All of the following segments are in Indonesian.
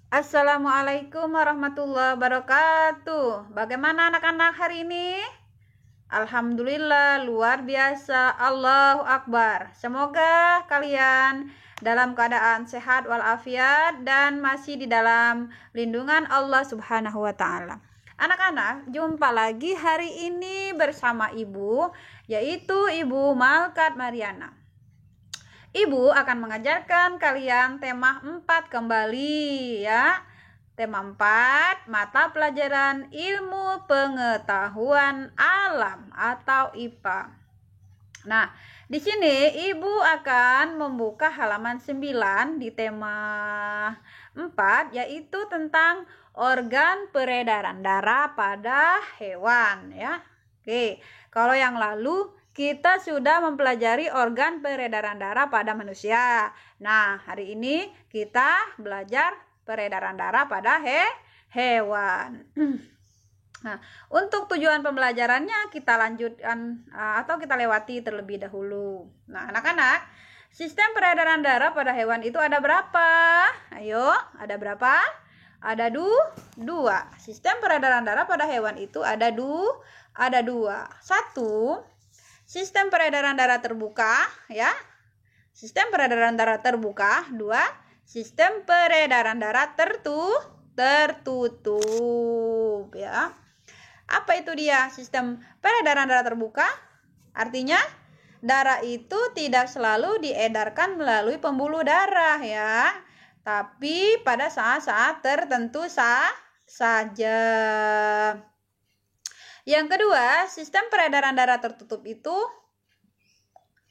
Assalamualaikum warahmatullahi wabarakatuh. Bagaimana anak-anak hari ini? Alhamdulillah, luar biasa. Allahu Akbar. Semoga kalian dalam keadaan sehat walafiat dan masih di dalam lindungan Allah Subhanahu wa taala. Anak-anak, jumpa lagi hari ini bersama Ibu, yaitu Ibu Malkat Mariana. Ibu akan mengajarkan kalian tema 4 kembali ya. Tema 4, mata pelajaran ilmu pengetahuan alam atau IPA. Nah, di sini Ibu akan membuka halaman 9 di tema 4, yaitu tentang organ peredaran darah pada hewan ya. Oke, kalau yang lalu kita sudah mempelajari organ peredaran darah pada manusia. Nah, hari ini kita belajar peredaran darah pada hewan. Nah, untuk tujuan pembelajarannya kita lanjutkan atau kita lewati terlebih dahulu. Nah, anak-anak, sistem peredaran darah pada hewan itu ada berapa? Ayo, ada berapa? Ada dua. Sistem peredaran darah pada hewan itu ada dua. Satu, sistem peredaran darah terbuka ya. Sistem peredaran darah terbuka. 2, sistem peredaran darah tertutup ya. Apa itu dia sistem peredaran darah terbuka? Artinya darah itu tidak selalu diedarkan melalui pembuluh darah ya, tapi pada saat-saat tertentu saja. Yang kedua, sistem peredaran darah tertutup itu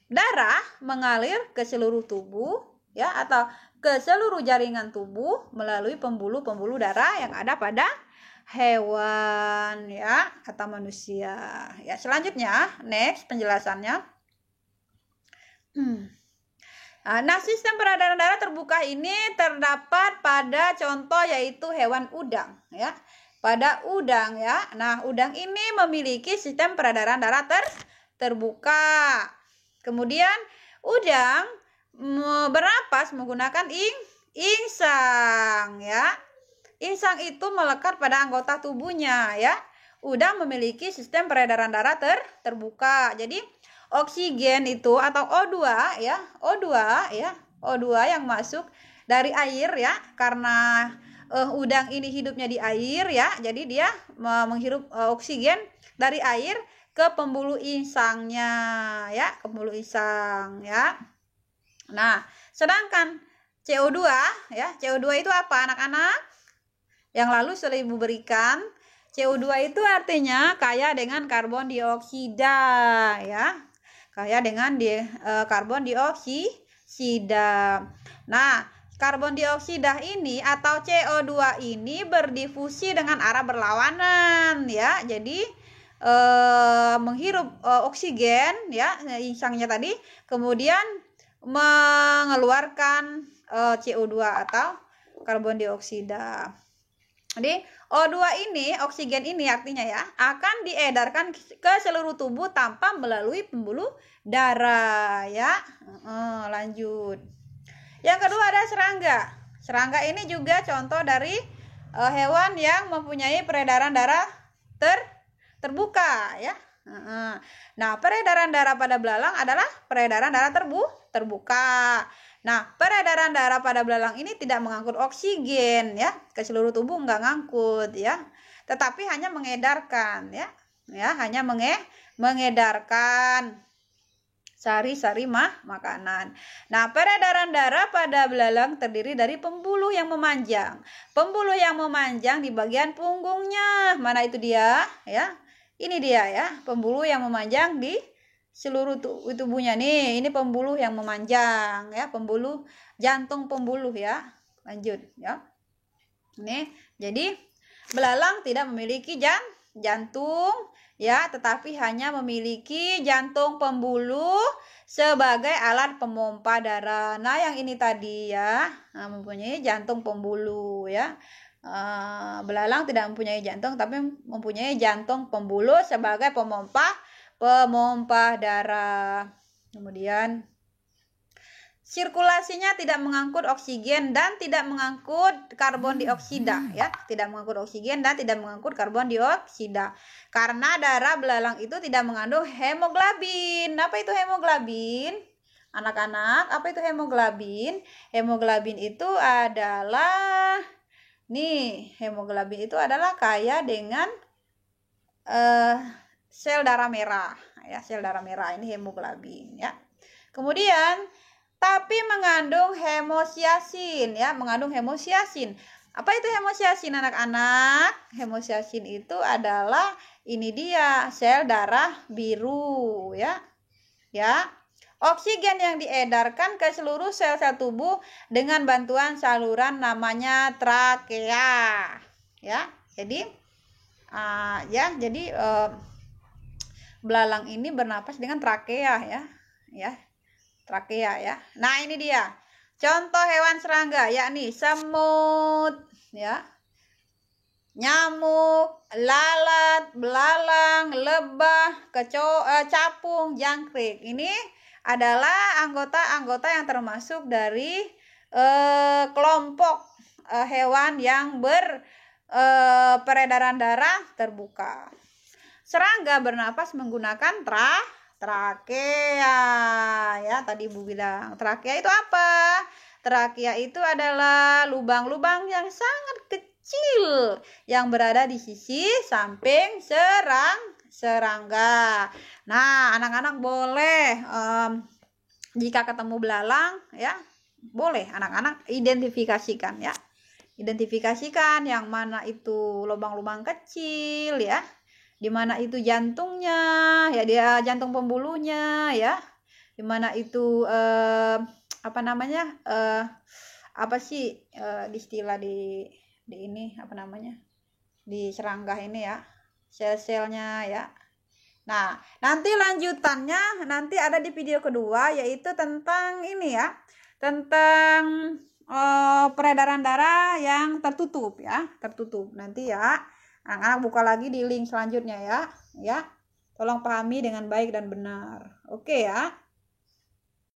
darah mengalir ke seluruh tubuh ya, atau ke seluruh jaringan tubuh melalui pembuluh-pembuluh darah yang ada pada hewan ya atau manusia. Ya, selanjutnya next penjelasannya. Nah, sistem peredaran darah terbuka ini terdapat pada contoh yaitu hewan udang ya. Pada udang ya. Nah, udang ini memiliki sistem peredaran darah terbuka. Kemudian udang bernapas menggunakan insang ya. Insang itu melekat pada anggota tubuhnya ya. Udang memiliki sistem peredaran darah terbuka. Jadi oksigen itu atau O2 ya. O2 yang masuk dari air ya, karena udang ini hidupnya di air ya, jadi dia menghirup oksigen dari air ke pembuluh insangnya ya, ke pembuluh insang ya. Nah, sedangkan CO2 ya, CO2 itu apa anak-anak? Yang lalu sudah Ibu berikan, CO2 itu artinya kaya dengan karbon dioksida ya, kaya dengan karbon dioksida. Nah, karbon dioksida ini atau CO2 ini berdifusi dengan arah berlawanan ya. Jadi menghirup oksigen ya, insangnya tadi, kemudian mengeluarkan CO2 atau karbon dioksida. Jadi O2 ini, oksigen ini artinya ya, akan diedarkan ke seluruh tubuh tanpa melalui pembuluh darah ya. Lanjut. Yang kedua ada serangga. Serangga ini juga contoh dari hewan yang mempunyai peredaran darah terbuka ya. Nah, peredaran darah pada belalang adalah peredaran darah terbuka. Nah, peredaran darah pada belalang ini tidak mengangkut oksigen ya, ke seluruh tubuh enggak ngangkut ya, tetapi hanya mengedarkan ya, hanya mengedarkan sari-sari makanan. Nah, peredaran darah pada belalang terdiri dari pembuluh yang memanjang. Pembuluh yang memanjang di bagian punggungnya. Mana itu dia? Ya. Ini dia ya, pembuluh yang memanjang di seluruh tubuhnya nih. Ini pembuluh yang memanjang ya, pembuluh jantung pembuluh ya. Lanjut ya. Nih, jadi belalang tidak memiliki jantung ya, tetapi hanya memiliki jantung pembuluh sebagai alat pemompa darah. Nah, yang ini tadi ya, mempunyai jantung pembuluh ya. Belalang tidak mempunyai jantung, tapi mempunyai jantung pembuluh sebagai pemompa darah. Kemudian sirkulasinya tidak mengangkut oksigen dan tidak mengangkut karbon dioksida ya, tidak mengangkut oksigen dan tidak mengangkut karbon dioksida. Karena darah belalang itu tidak mengandung hemoglobin. Apa itu hemoglobin? Anak-anak, apa itu hemoglobin? Hemoglobin itu adalah hemoglobin itu adalah kaya dengan sel darah merah ya, sel darah merah ini hemoglobin ya. Kemudian tapi mengandung hemosiasin ya, mengandung hemosiasin. Apa itu hemosiasin anak-anak? Hemosiasin itu adalah ini dia sel darah biru ya. Ya. Oksigen yang diedarkan ke seluruh sel-sel tubuh dengan bantuan saluran namanya trakea. Ya. Jadi belalang ini bernapas dengan trakea ya. Ya. Trakea ya. Nah, ini dia. Contoh hewan serangga yakni semut ya. Nyamuk, lalat, belalang, lebah, capung, jangkrik. Ini adalah anggota-anggota yang termasuk dari kelompok hewan yang peredaran darah terbuka. Serangga bernapas menggunakan trakea ya, tadi Ibu bilang. Trakea itu apa? Trakea itu adalah lubang-lubang yang sangat kecil yang berada di sisi samping serangga. Nah, anak-anak boleh jika ketemu belalang ya, boleh anak-anak identifikasikan ya. Identifikasikan yang mana itu lubang-lubang kecil ya. Di mana itu jantungnya ya, dia jantung pembuluhnya ya, di mana itu istilah di ini di serangga ini ya, sel-selnya ya. Nah, nanti lanjutannya nanti ada di video kedua, yaitu tentang ini ya, tentang peredaran darah yang tertutup ya, tertutup nanti ya. Anak-anak buka lagi di link selanjutnya ya. Ya. Tolong pahami dengan baik dan benar. Oke ya.